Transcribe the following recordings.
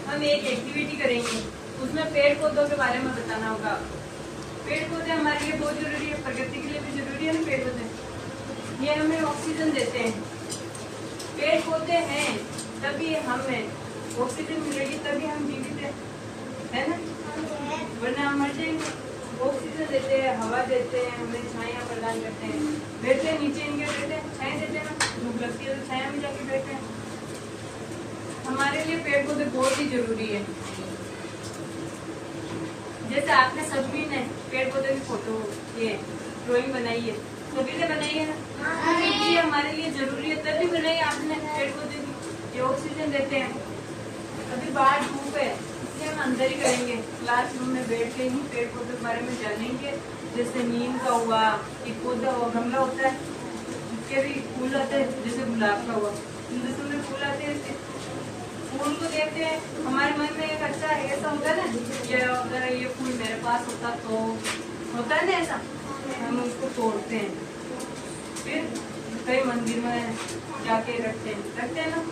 हम एक एक्टिविटी करेंगे, उसमें पेड़ पौधों के बारे में बताना होगा। पेड़ पौधे हमारे लिए बहुत जरूरी है, प्रकृति के लिए भी जरूरी है ना पेड़ पौधे। ये हमें ऑक्सीजन देते हैं। पेड़ पौधे हैं तभी हमें ऑक्सीजन मिलेगी, तभी हम जीवित है ना, वरना हम मर जाएंगे। ऑक्सीजन देते हैं, हवा देते हैं, हमें छाया प्रदान करते हैं। बैठते हैं नीचे इनके, बैठते हैं छाया देते हैं ना, धूप लगती है तो छाया में जाके बैठते हैं। हमारे लिए पेड़ पौधे बहुत ही जरूरी है। जैसे आपने सभी ने पेड़ पौधे की फोटो ये ड्राइंग बनाई है, सभी ने बनाई है ना, ये हमारे लिए जरूरी है तभी बनाई आपने पेड़ पौधे की। ये ऑक्सीजन देते हैं। अभी बाहर धूप है इसलिए हम अंदर ही करेंगे, क्लासरूम में बैठ के ही पेड़ पौधे के बारे में जानेंगे। जैसे नीम का हुआ, एक पौधा हुआ, गमला होता है, उसके भी फूल आते हैं, जैसे गुलाब का हुआ, जिसमें फूल आते हैं। फूल को देखते हैं, हमारे मन में एक अच्छा ऐसा होता है ना कि अगर ये फूल मेरे पास होता तो, होता है ना ऐसा, हम उसको तोड़ते हैं, फिर कई मंदिर में जाके रखते हैं ना।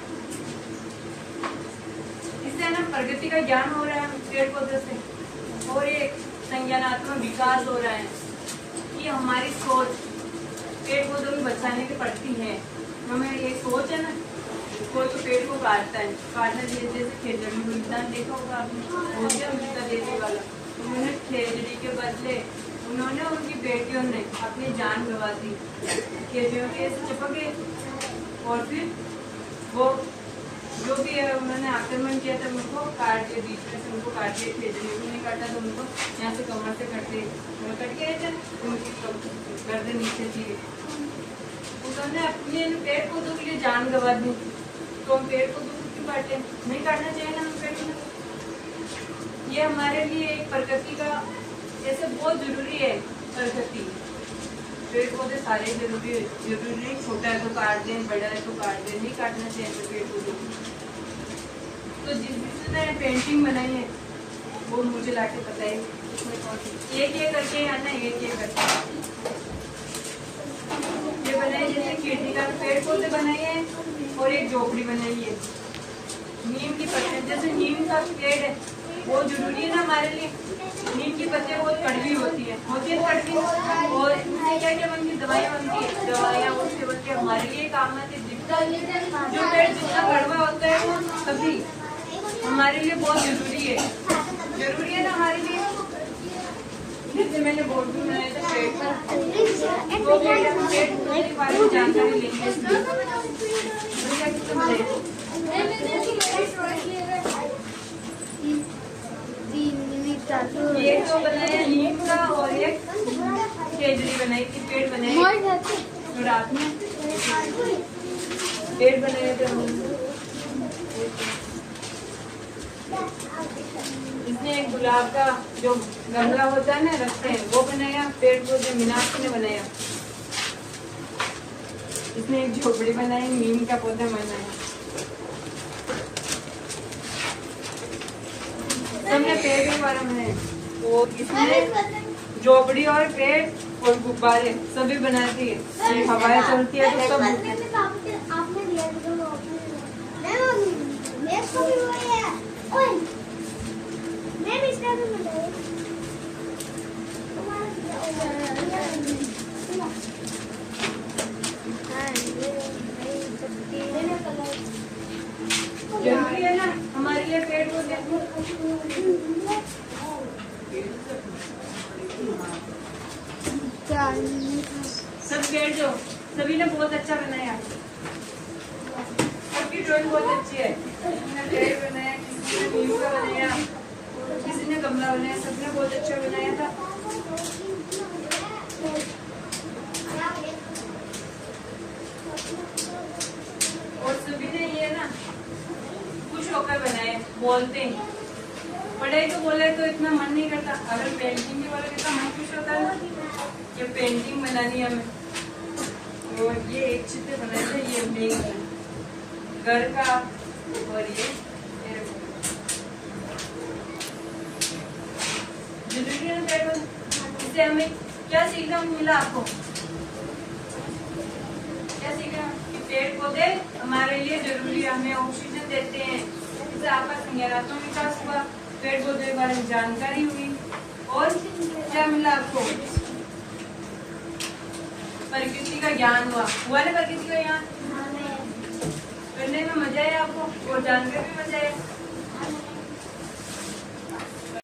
इससे ना प्रगति का ज्ञान हो रहा है पेड़ पौधे से, और एक संज्ञानात्मक विकास हो रहा है कि हमारी सोच पेड़ पौधों को बचाने की पड़ती है। हमें ये सोच है ना, कोई तो पेड़ को काटता है, काटना चाहिए। जैसे खेजड़ी बलिदान देखा होगा आपने, अमृता देवी वाला, उन्होंने खेजड़ी के बदले उन्होंने उनकी बेटियों ने अपनी जान गंवा दी। खेजड़ियों के ऐसे चिपके और फिर वो जो भी है उन्होंने आक्रमण किया था, उनको काट के बीच में से उनको काट के, खेजड़ियों को नहीं काटा तो उनको यहाँ से कमर से कट के थे, उनकी गर्दन नीचे थी। उन्होंने अपने पेड़ पौधों के लिए जान गंवा दी, तो हम पेड़ पौधों को क्यों काटे? नहीं काटना चाहिए ना हम पेड़ पौधे। ये हमारे लिए एक प्रकृति का जैसे बहुत जरूरी है। प्रकृति पेड़ पौधे सारे जरूरी नहीं, छोटा है तो काट दें, बड़ा है तो काट दें, नहीं काटना चाहिए पेड़ पौधों को। तो जिसने पेंटिंग बनाई है वो मुझे लाके बताइए इसमें कौन सी एक करके है ना, एक करके ये बनाई। जैसे खिड़की का पेड़ पौधे बनाए हैं और एक झोपड़ी बनाई है। नीम की पत्ते, जैसे नीम का पेड़ है वो जरूरी है ना हमारे लिए। नीम की पत्ते बहुत कड़वी होती है कड़वी, और इससे क्या क्या बनती है, दवाइयाँ बनती है, दवाइयाँ उससे बनती है, हमारे लिए काम आती है। जो पेड़ जितना कड़वा होता है वो सभी हमारे लिए बहुत जरूरी है ना हमारे लिए। जैसे मैंने बोर्ड भी बनाया था पेड़ पर, वो पेड़ के बारे में जानकारी लेंगे। ये तो बनाया नीम का और एक खेजड़ी बनाई थी, पेड़ बनाए रात में, पेड़ बनाए थे। इसने एक गुलाब का जो गमला होता है ना रखते हैं वो बनाया, पेड़ पौधे मीनाक्षी ने बनाया। इसने एक झोपड़ी बनाई, नीम का पौधा बनाया। सबने पेड़ के बारे में, वो इसने झोपड़ी और पेड़ और गुब्बारे सभी बनाए थे। हवाएं चलती है तो सब जरूरी है ना हमारे लिए पेड़ पौधे। सब पेड़ जो सभी ने बहुत अच्छा बनाया, सबकी ड्राइंग बहुत अच्छी है। किसी ने पेड़ बनाया, किसी ने नीम का बनाया, किसी ने गमला बनाया, सबने बहुत अच्छा बनाया था। और सभी ने ये ना खुश होकर बनाए, बोलते हैं। पढ़ाई तो बोले तो इतना मन नहीं करता, अगर पेंटिंग के वाले कितना मन खुश होता है ना, ये पेंटिंग बनानी है हमें। और ये एक चित्र बनाए थे, ये मेन घर का, और ये जरूरी है ना। इससे हमें क्या सीखना मिला आपको? क्या सीखा कि पेड़ पौधे हमारे लिए जरूरी है, हमें ऑक्सीजन देते हैं, इससे आपका संज्ञानात्मक विकास हुआ, पेड़ पौधे के बारे में जानकारी हुई, और क्या मिला आपको? प्रकृति का ज्ञान हुआ ना? प्रकृति का ज्ञान करने में मजा है आपको और जानकर भी मजा है।